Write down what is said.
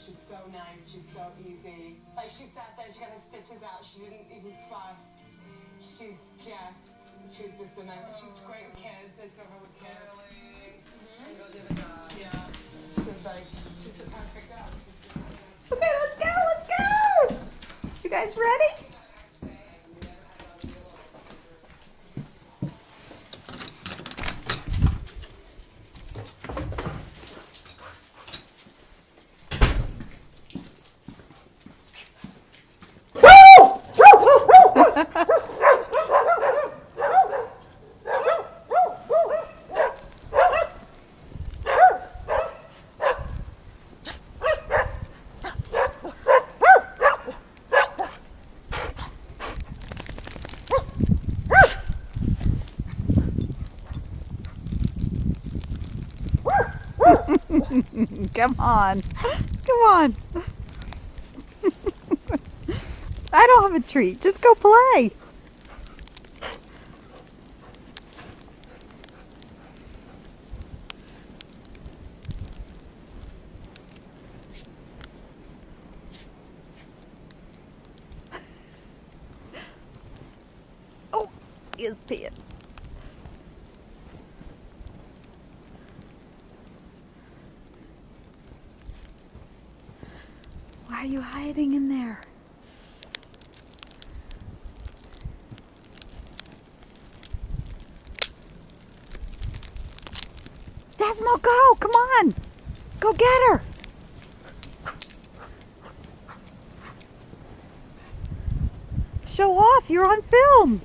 she's so nice, she's so easy. Like, she sat there, she got her stitches out, she didn't even fuss. She's just a nice, she's great with kids. I saw her with kids. Really? Mm-hmm. Go do the job. Yeah. She's a perfect dog. Okay, let's go. You guys ready? Come on. I don't have a treat. Just go play. Oh, he is peeing. Why are you hiding in there? Desmo, go! Come on! Go get her! Show off! You're on film!